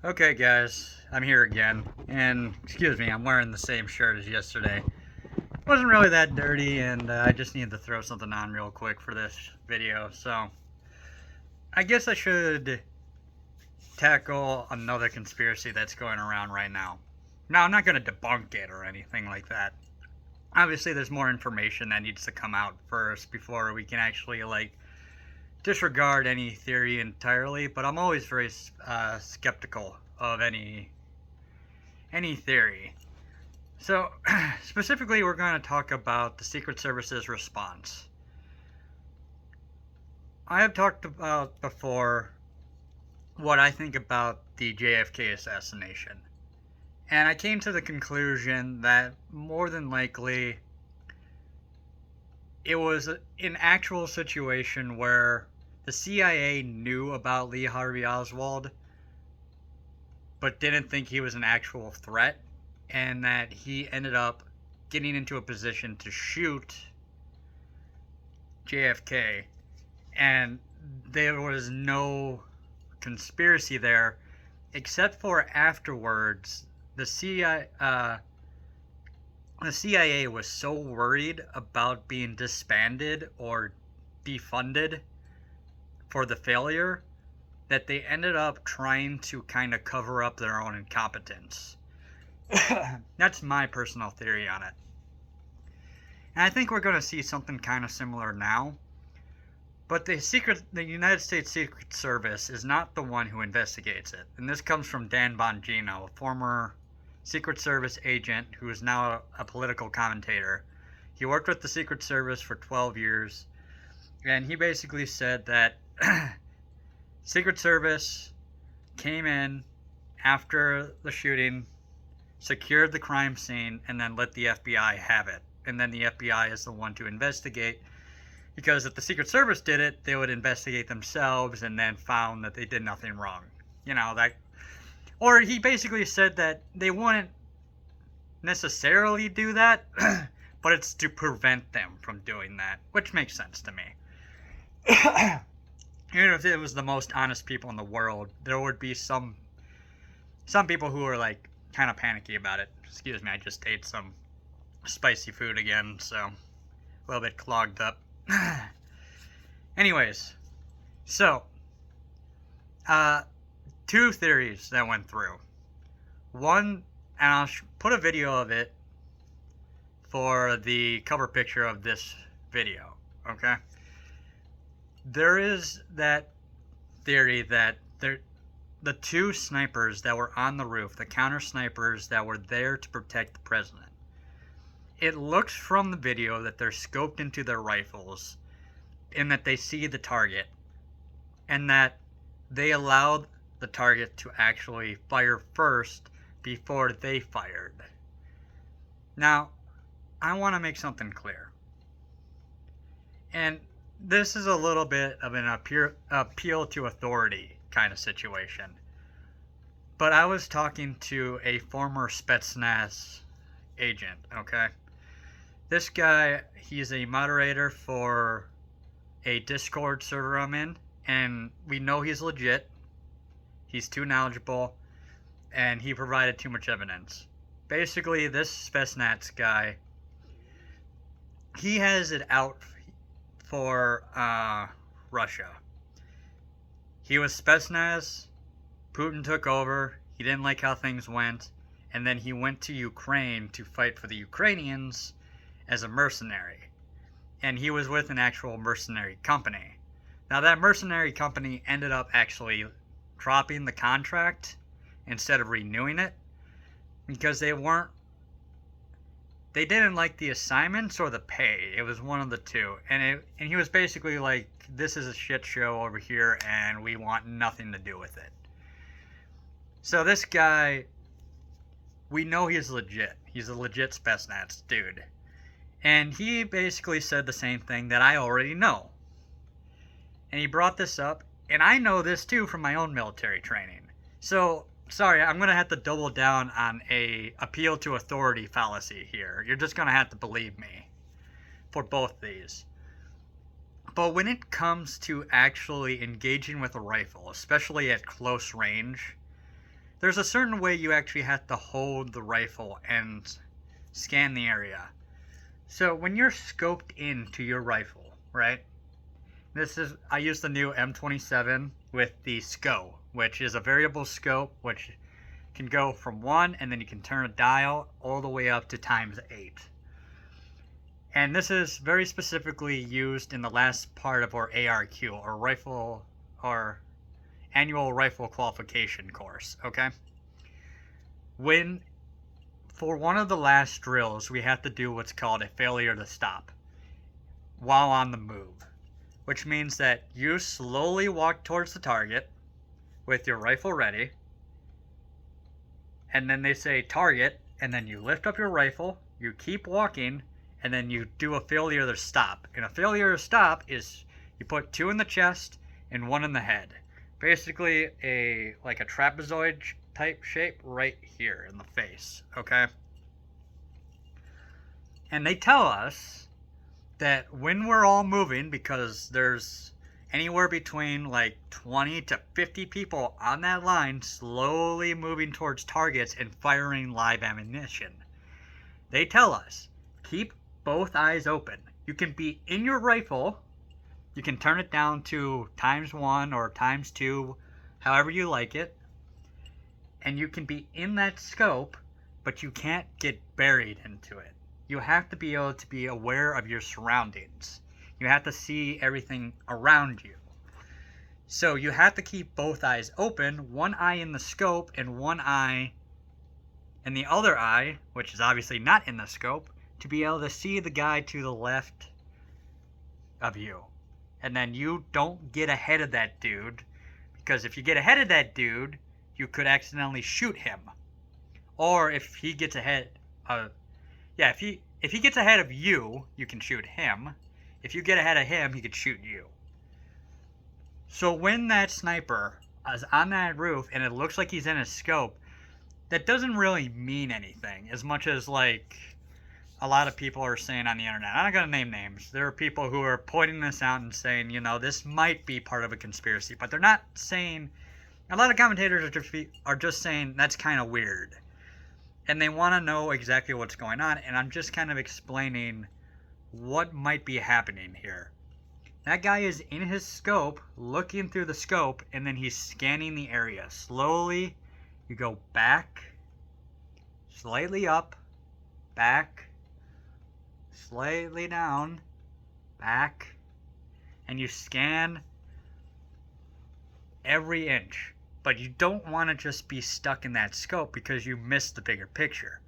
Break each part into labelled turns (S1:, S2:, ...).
S1: Okay, guys, I'm here again, and excuse me, I'm wearing the same shirt as yesterday. Wasn't really that dirty, and I just needed to throw something on real quick for this video, so I guess I should tackle another conspiracy that's going around right now. Now, I'm not going to debunk it or anything like that. Obviously, there's more information that needs to come out first before we can actually, disregard any theory entirely, but I'm always very skeptical of any theory. So, specifically, we're going to talk about the Secret Service's response. I have talked about before what I think about the JFK assassination. And I came to the conclusion that more than likely it was an actual situation where the CIA knew about Lee Harvey Oswald but didn't think he was an actual threat, and that he ended up getting into a position to shoot JFK, and there was no conspiracy there, except for afterwards, the CIA was so worried about being disbanded or defunded for the failure that they ended up trying to kind of cover up their own incompetence. That's my personal theory on it. And I think we're going to see something kind of similar now. But the United States Secret Service is not the one who investigates it. And this comes from Dan Bongino, a former Secret Service agent who is now a political commentator. He worked with the Secret Service for 12 years. And he basically said that Secret Service came in after the shooting, secured the crime scene, and then let the FBI have it. And then the FBI is the one to investigate, because if the Secret Service did it, they would investigate themselves and then found that they did nothing wrong. You know, that. Or he basically said that they wouldn't necessarily do that, but it's to prevent them from doing that, which makes sense to me. Even if it was the most honest people in the world, there would be some people who are like kind of panicky about it. Excuse me, I just ate some spicy food again, so a little bit clogged up. Anyways, so two theories that went through. One, and I'll put a video of it for the cover picture of this video, okay? There is that theory that the two snipers that were on the roof, the counter snipers that were there to protect the president, it looks from the video that they're scoped into their rifles and that they see the target, and that they allowed the target to actually fire first before they fired. Now, I want to make something clear. And this is a little bit of an appeal to authority kind of situation. But I was talking to a former Spetsnaz agent, okay? This guy, he's a moderator for a Discord server I'm in, and we know he's legit. He's too knowledgeable, and he provided too much evidence. Basically, this Spetsnaz guy, he has it out for Russia. He was Spetsnaz, Putin took over, he didn't like how things went, and then he went to Ukraine to fight for the Ukrainians as a mercenary. And he was with an actual mercenary company. Now that mercenary company ended up actually dropping the contract instead of renewing it, because they didn't like the assignments or the pay. It was one of the two. And he was basically like, this is a shit show over here and we want nothing to do with it. So this guy, we know he's legit. He's a legit Spetsnaz dude. And he basically said the same thing that I already know. And he brought this up, and I know this too from my own military training. So, sorry, I'm going to have to double down on a appeal to authority fallacy here. You're just going to have to believe me for both these. But when it comes to actually engaging with a rifle, especially at close range, there's a certain way you actually have to hold the rifle and scan the area. So when you're scoped into your rifle, right? I use the new M27 with the SCO, which is a variable scope, which can go from 1, and then you can turn a dial all the way up to ×8. And this is very specifically used in the last part of our ARQ, or annual rifle qualification course, okay? For one of the last drills, we have to do what's called a failure to stop while on the move, which means that you slowly walk towards the target with your rifle ready, and then they say target, and then you lift up your rifle, you keep walking, and then you do a failure to stop. And a failure to stop is you put 2 in the chest and 1 in the head. Basically like a trapezoid type shape right here in the face, okay? And they tell us that when we're all moving, because there's anywhere between like 20 to 50 people on that line slowly moving towards targets and firing live ammunition, they tell us, keep both eyes open. You can be in your rifle, you can turn it down to ×1 or ×2, however you like it, and you can be in that scope, but you can't get buried into it. You have to be able to be aware of your surroundings. You have to see everything around you. So you have to keep both eyes open, one eye in the scope and one eye in the other eye, which is obviously not in the scope, to be able to see the guy to the left of you. And then you don't get ahead of that dude, because if you get ahead of that dude, you could accidentally shoot him. Or if he gets ahead if he gets ahead of you, you can shoot him. If you get ahead of him, he could shoot you. So when that sniper is on that roof and it looks like he's in a scope, that doesn't really mean anything, as much as like a lot of people are saying on the internet. I'm not going to name names. There are people who are pointing this out and saying, this might be part of a conspiracy, but they're not saying. A lot of commentators are just saying that's kind of weird, and they want to know exactly what's going on, and I'm just kind of explaining what might be happening here. That guy is in his scope, looking through the scope, and then he's scanning the area. Slowly, you go back, slightly up, back, slightly down, back, and you scan every inch. But you don't want to just be stuck in that scope because you missed the bigger picture.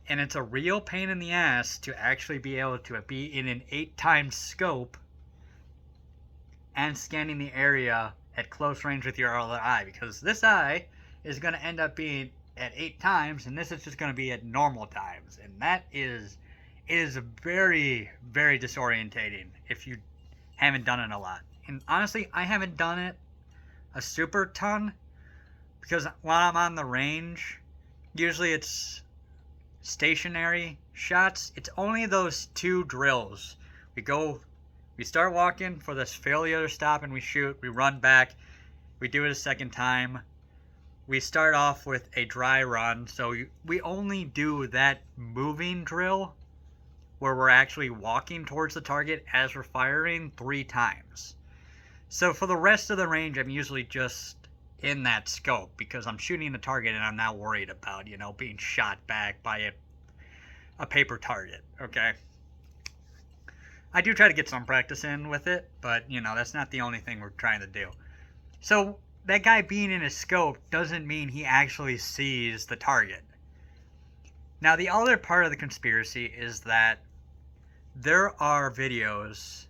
S1: And it's a real pain in the ass to actually be able to be in an 8x scope and scanning the area at close range with your other eye, because this eye is going to end up being at 8 times and this is just going to be at normal times, and that is very, very disorientating if you haven't done it a lot. And honestly, I haven't done it a super ton, because while I'm on the range, usually it's stationary shots. It's only those 2 drills. We start walking for this failure to stop, and we shoot. We run back. We do it a second time. We start off with a dry run, so we only do that moving drill where we're actually walking towards the target as we're firing 3 times. So for the rest of the range, I'm usually just in that scope because I'm shooting the target and I'm not worried about, being shot back by a paper target, okay? I do try to get some practice in with it, but, that's not the only thing we're trying to do. So that guy being in his scope doesn't mean he actually sees the target. Now, the other part of the conspiracy is that there are videos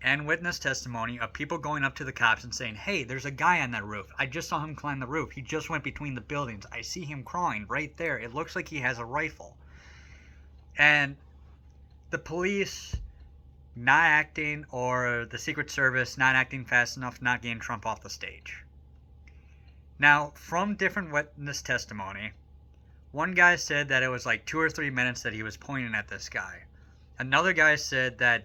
S1: and witness testimony of people going up to the cops and saying, hey, there's a guy on that roof. I just saw him climb the roof. He just went between the buildings. I see him crawling right there. It looks like he has a rifle. And the police not acting, or the Secret Service not acting fast enough, not getting Trump off the stage. Now, from different witness testimony, one guy said that it was like 2 or 3 minutes that he was pointing at this guy. Another guy said that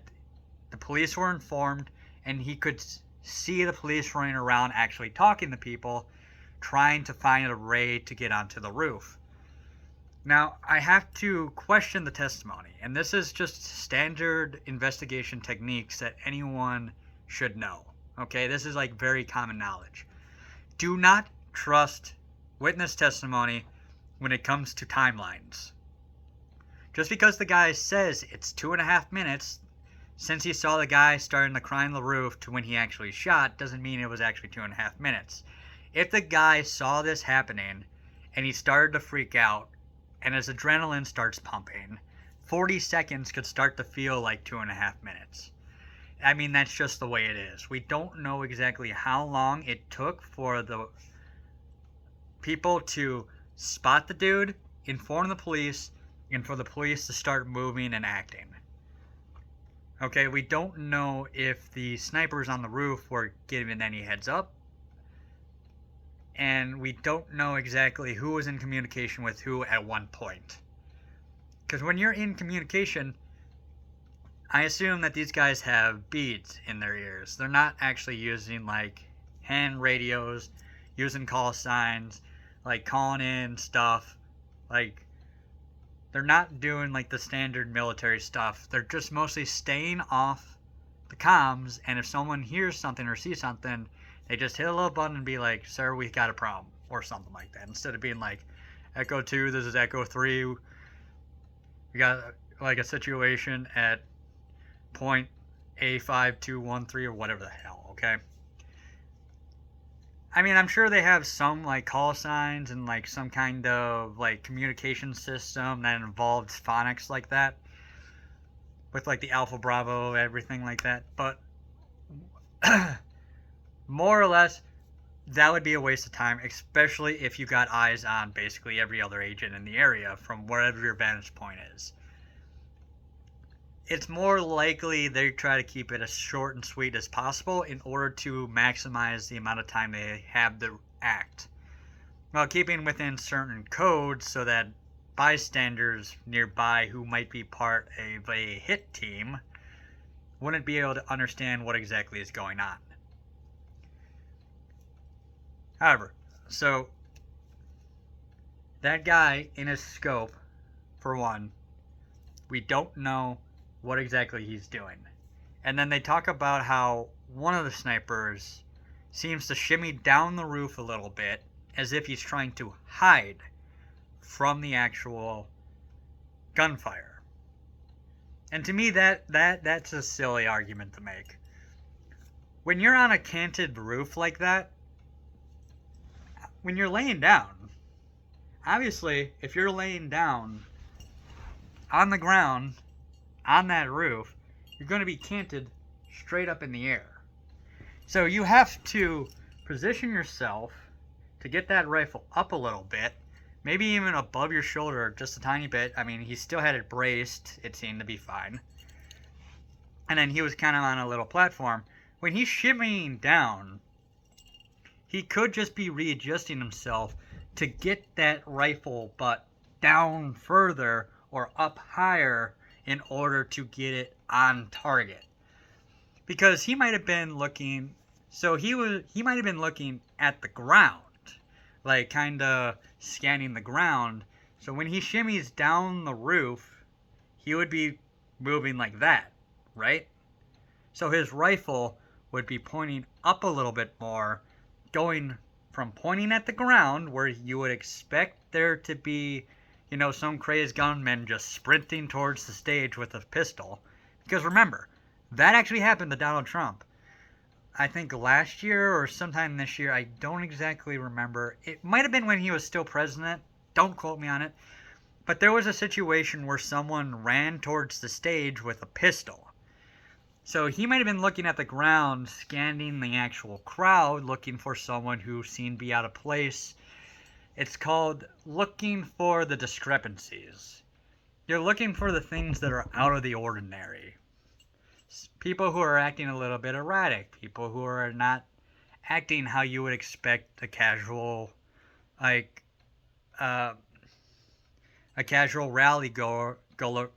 S1: the police were informed and he could see the police running around actually talking to people, trying to find a way to get onto the roof. Now, I have to question the testimony, and this is just standard investigation techniques that anyone should know. Okay, this is like very common knowledge. Do not trust witness testimony when it comes to timelines. Just because the guy says it's 2.5 minutes since he saw the guy starting to climb the roof to when he actually shot doesn't mean it was actually 2.5 minutes. If the guy saw this happening and he started to freak out and his adrenaline starts pumping, 40 seconds could start to feel like 2.5 minutes. I mean, that's just the way it is. We don't know exactly how long it took for the people to spot the dude, inform the police, and for the police to start moving and acting. Okay, we don't know if the snipers on the roof were given any heads up, and we don't know exactly who was in communication with who at one point. Because when you're in communication, I assume that these guys have beads in their ears. They're not actually using like hand radios, using call signs, like calling in stuff. Like, they're not doing like the standard military stuff. They're just mostly staying off the comms, and if someone hears something or sees something, they just hit a little button and be like, "Sir, we got a problem," or something like that. Instead of being like, "Echo 2, this is Echo 3. We got like a situation at point A5213," or whatever the hell, okay? I mean, I'm sure they have some like call signs and like some kind of like communication system that involves phonics like that, with like the Alpha Bravo, everything like that. But more or less, that would be a waste of time, especially if you got eyes on basically every other agent in the area from wherever your vantage point is. It's more likely they try to keep it as short and sweet as possible in order to maximize the amount of time they have to act, while keeping within certain codes so that bystanders nearby who might be part of a hit team wouldn't be able to understand what exactly is going on. However, so that guy in his scope, for one, we don't know what exactly he's doing. And then they talk about how one of the snipers seems to shimmy down the roof a little bit as if he's trying to hide from the actual gunfire. And to me, that's a silly argument to make. When you're on a canted roof like that, when you're laying down, obviously, if you're laying down on the ground on that roof, you're going to be canted straight up in the air. So you have to position yourself to get that rifle up a little bit, maybe even above your shoulder just a tiny bit. I mean, he still had it braced. It seemed to be fine. And then he was kind of on a little platform. When he's shimmying down, he could just be readjusting himself to get that rifle butt down further or up higher in order to get it on target. Because he might have been looking, he might have been looking at the ground, like kind of scanning the ground. So when he shimmies down the roof, he would be moving like that, right? So his rifle would be pointing up a little bit more, going from pointing at the ground where you would expect there to be, you know, some crazed gunman just sprinting towards the stage with a pistol. Because remember, that actually happened to Donald Trump. I think last year or sometime this year, I don't exactly remember. It might have been when he was still president. Don't quote me on it. But there was a situation where someone ran towards the stage with a pistol. So he might have been looking at the ground, scanning the actual crowd, looking for someone who seemed to be out of place. It's called looking for the discrepancies. You're looking for the things that are out of the ordinary. People who are acting a little bit erratic. People who are not acting how you would expect a casual, like, a casual rally goer, to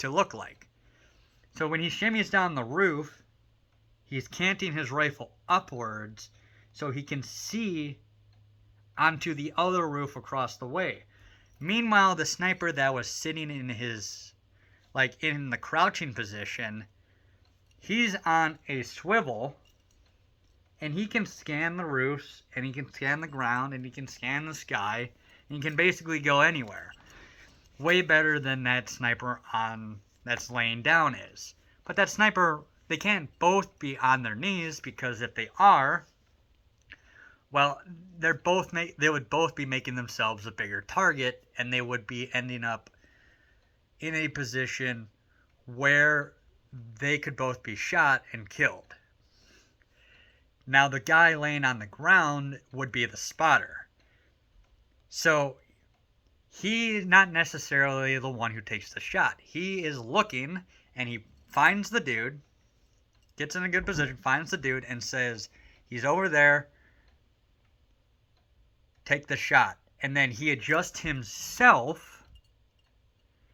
S1: look like. So when he shimmies down the roof, he's canting his rifle upwards so he can see onto the other roof across the way. Meanwhile, the sniper that was sitting in his, like, in the crouching position, he's on a swivel, and he can scan the roofs, and he can scan the ground, and he can scan the sky, and he can basically go anywhere. Way better than that sniper on that's laying down is. But that sniper, they can't both be on their knees, because if they are, well, they would both be making themselves a bigger target, and they would be ending up in a position where they could both be shot and killed. Now, the guy laying on the ground would be the spotter. So, he's not necessarily the one who takes the shot. He is looking, and he finds the dude, gets in a good position, finds the dude, and says, he's over there, take the shot. And then he adjusts himself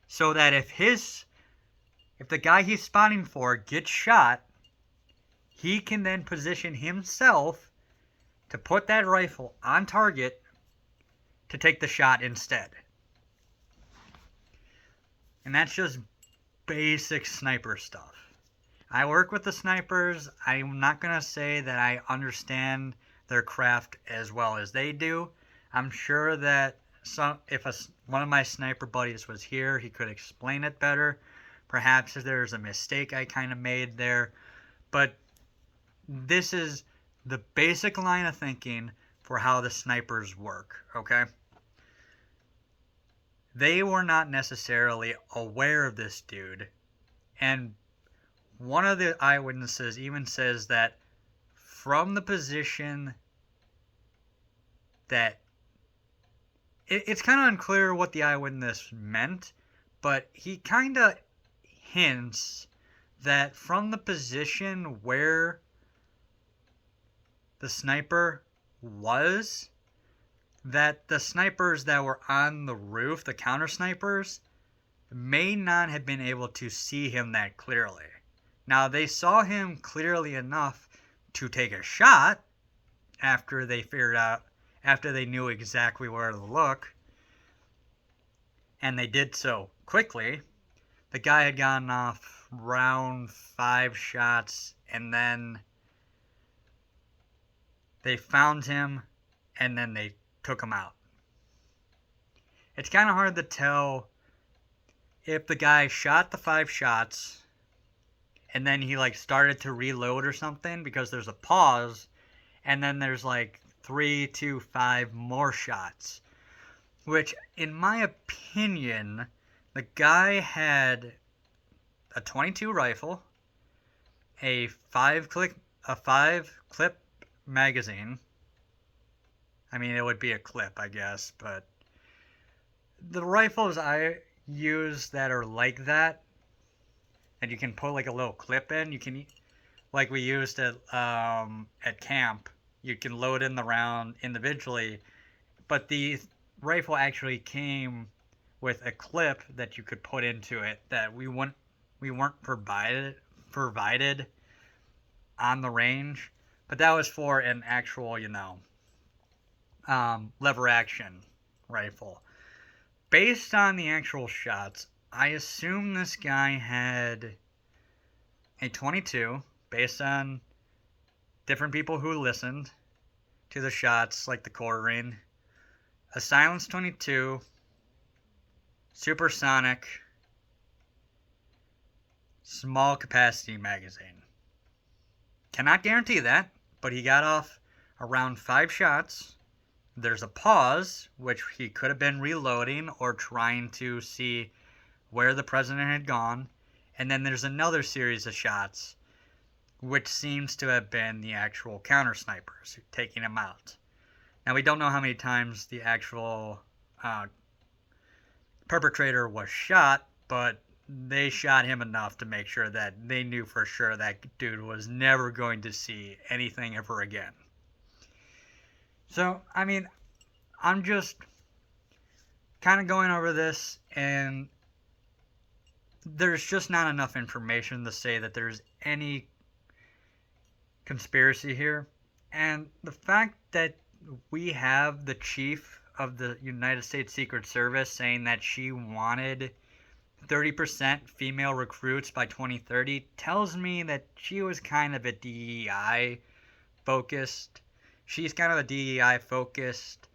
S1: so that if the guy he's spotting for gets shot, he can then position himself to put that rifle on target to take the shot instead. And that's just basic sniper stuff. I work with the snipers. I'm not going to say that I understand their craft as well as they do. I'm sure that one of my sniper buddies was here, he could explain it better. Perhaps there's a mistake I kind of made there. But this is the basic line of thinking for how the snipers work, okay? They were not necessarily aware of this dude. And one of the eyewitnesses even says that from the position that it's kind of unclear what the eyewitness meant, but he kind of hints that from the position where the sniper was, that the snipers that were on the roof, the counter snipers, may not have been able to see him that clearly. Now, they saw him clearly enough to take a shot after they knew exactly where to look, and they did so quickly. The guy had gotten off round 5 shots, and then they found him, and then they took him out. It's kind of hard to tell if the guy shot the 5 shots and then he started to reload or something, because there's a pause, and then there's 3 to 5 more shots, which in my opinion, the guy had a .22 rifle, a 5-clip magazine. I mean, it would be a clip, I guess, but the rifles I use that are like that, and you can put a little clip in, you can, like we used at camp, you can load in the round individually, but the rifle actually came with a clip that you could put into it that we weren't provided on the range, but that was for an actual, lever action rifle. Based on the actual shots, I assume this guy had a .22, based on different people who listened to the shots, like the quartering, a silenced .22, supersonic, small capacity magazine. Cannot guarantee that, but he got off around 5 shots. There's a pause, which he could have been reloading or trying to see where the president had gone. And then there's another series of shots, which seems to have been the actual counter snipers taking him out. Now, we don't know how many times the actual perpetrator was shot, but they shot him enough to make sure that they knew for sure that dude was never going to see anything ever again. So, I mean, I'm just kind of going over this, and there's just not enough information to say that there's any conspiracy here. And the fact that we have the chief of the United States Secret Service saying that she wanted 30% female recruits by 2030 tells me that she was kind of a DEI focused. She's kind of a DEI focused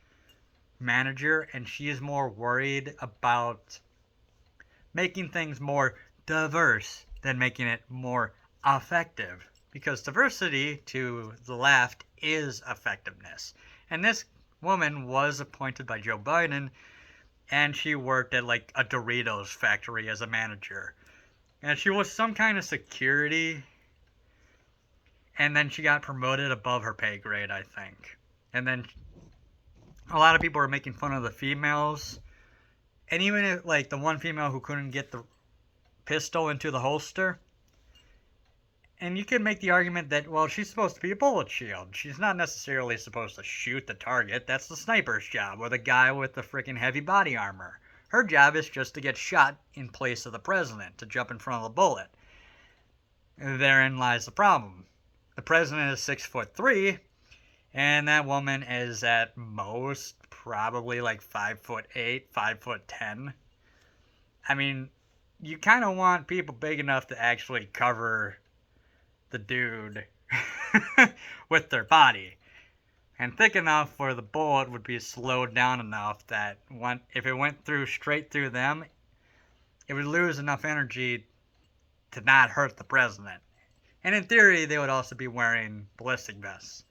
S1: manager, and she is more worried about making things more diverse than making it more effective. Because diversity to the left is effectiveness. And this woman was appointed by Joe Biden, and she worked at like a Doritos factory as a manager. And she was some kind of security, and then she got promoted above her pay grade, I think. And then a lot of people were making fun of the females. And even if, like, the one female who couldn't get the pistol into the holster, and you could make the argument that, well, she's supposed to be a bullet shield. She's not necessarily supposed to shoot the target. That's the sniper's job, or the guy with the freaking heavy body armor. Her job is just to get shot in place of the president, to jump in front of the bullet. Therein lies the problem. The president is 6'3", and that woman is at most probably like 5'8", 5'10". I mean, you kind of want people big enough to actually cover the dude with their body, and thick enough where the bullet would be slowed down enough that if it went straight through them, it would lose enough energy to not hurt the president. And in theory, they would also be wearing ballistic vests.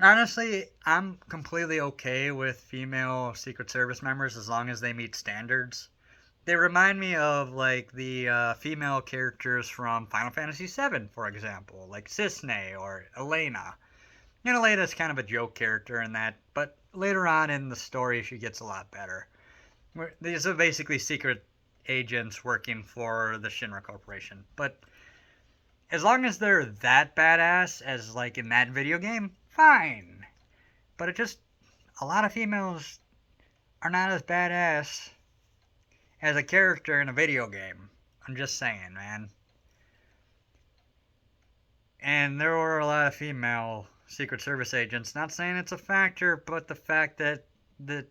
S1: Honestly, I'm completely okay with female Secret Service members as long as they meet standards. They remind me of, like, the female characters from Final Fantasy VII, for example, like Cissnei or Elena. And Elena's kind of a joke character in that, but later on in the story, she gets a lot better. These are basically secret agents working for the Shinra Corporation. But as long as they're that badass as, like, in that video game, fine. But a lot of females are not as badass as a character in a video game. I'm just saying, man. And there were a lot of female Secret Service agents. Not saying it's a factor, but the fact that the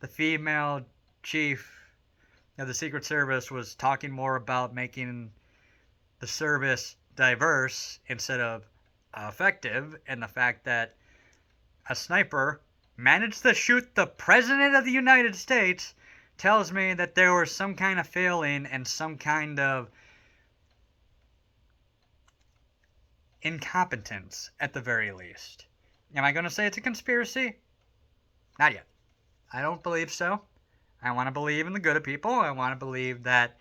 S1: female chief of the Secret Service was talking more about making the service diverse instead of effective, and the fact that a sniper managed to shoot the President of the United States tells me that there was some kind of failing and some kind of incompetence at the very least. Am I going to say it's a conspiracy? Not yet. I don't believe so. I want to believe in the good of people. I want to believe that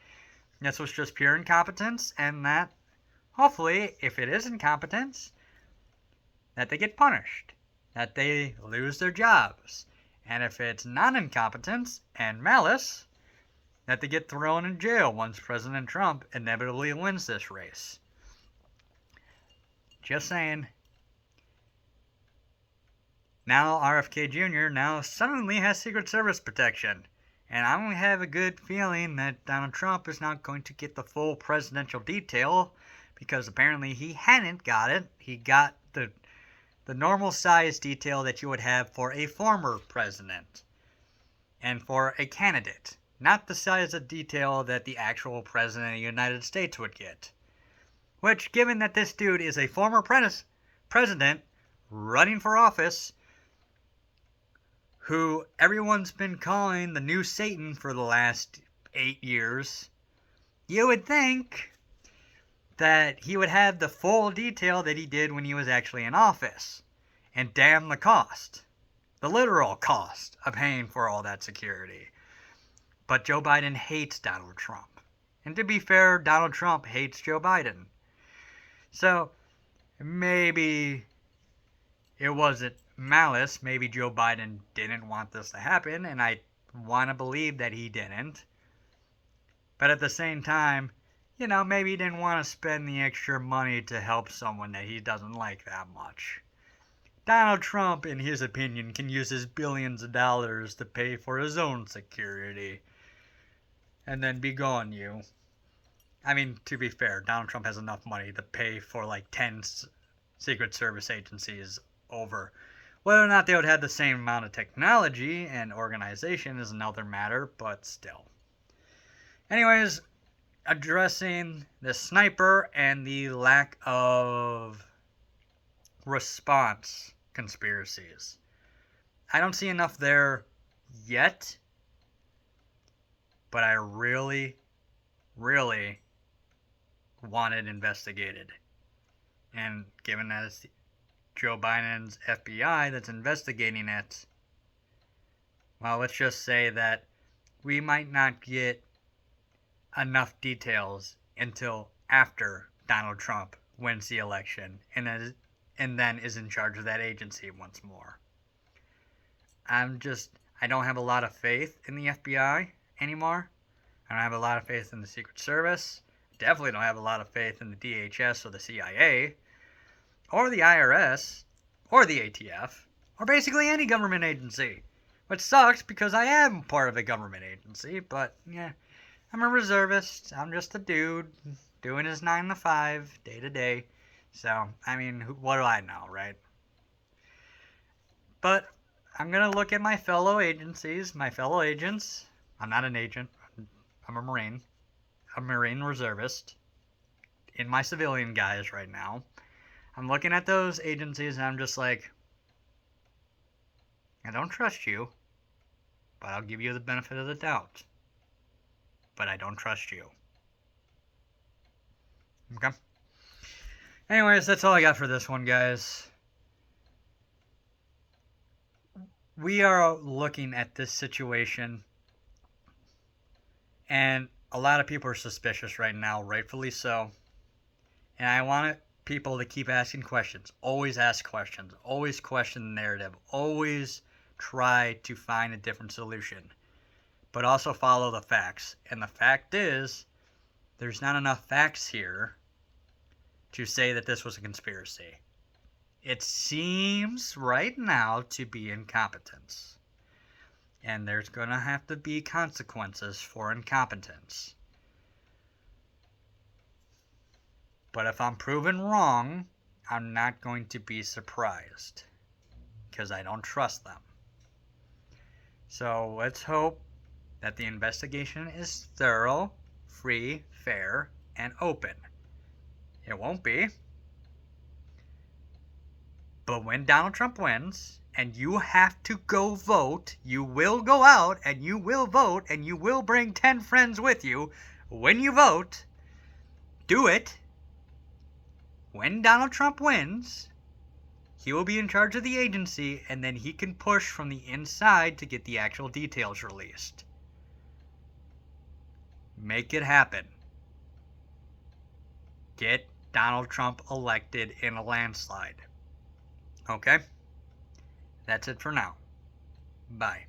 S1: this was just pure incompetence, and that hopefully, if it is incompetence, that they get punished, that they lose their jobs. And if it's non-incompetence and malice, that they get thrown in jail once President Trump inevitably wins this race. Just saying. Now RFK Jr. now suddenly has Secret Service protection. And I only have a good feeling that Donald Trump is not going to get the full presidential detail, because apparently he hadn't got it. He got the normal size detail that you would have for a former president and for a candidate, not the size of detail that the actual president of the United States would get. Which, given that this dude is a former president running for office, who everyone's been calling the new Satan for the last 8 years, you would think that he would have the full detail that he did when he was actually in office. And damn the cost. The literal cost of paying for all that security. But Joe Biden hates Donald Trump. And to be fair, Donald Trump hates Joe Biden. So, maybe it wasn't malice. Maybe Joe Biden didn't want this to happen, and I want to believe that he didn't. But at the same time, maybe he didn't want to spend the extra money to help someone that he doesn't like that much. Donald Trump, in his opinion, can use his billions of dollars to pay for his own security. And then be gone, you. I mean, to be fair, Donald Trump has enough money to pay for like 10 Secret Service agencies over. Whether or not they would have the same amount of technology and organization is another matter, but still. Anyways, addressing the sniper and the lack of response conspiracies. I don't see enough there yet, but I really, really want it investigated. And given that it's Joe Biden's FBI that's investigating it, well, let's just say that we might not get enough details until after Donald Trump wins the election and then is in charge of that agency once more. I don't have a lot of faith in the FBI anymore. I don't have a lot of faith in the Secret Service. Definitely don't have a lot of faith in the DHS or the CIA or the IRS or the ATF or basically any government agency. Which sucks because I am part of a government agency, but yeah, I'm a reservist. I'm just a dude doing his 9 to 5 day to day. So, I mean, what do I know, right? But I'm going to look at my fellow agencies, my fellow agents. I'm not an agent. I'm a Marine reservist in my civilian guise right now. I'm looking at those agencies and I'm just like, I don't trust you, but I'll give you the benefit of the doubt. But I don't trust you. Okay? Anyways, that's all I got for this one, guys. We are looking at this situation, and a lot of people are suspicious right now, rightfully so. And I want people to keep asking questions. Always ask questions. Always question the narrative. Always try to find a different solution. But also follow the facts. And the fact is, there's not enough facts here to say that this was a conspiracy. It seems right now to be incompetence. And there's going to have to be consequences for incompetence. But if I'm proven wrong, I'm not going to be surprised. Because I don't trust them. So let's hope that the investigation is thorough, free, fair, and open. It won't be. But when Donald Trump wins, and you have to go vote, you will go out, and you will vote, and you will bring 10 friends with you. When you vote, do it. When Donald Trump wins, he will be in charge of the agency, and then he can push from the inside to get the actual details released. Make it happen. Get Donald Trump elected in a landslide. Okay? That's it for now. Bye.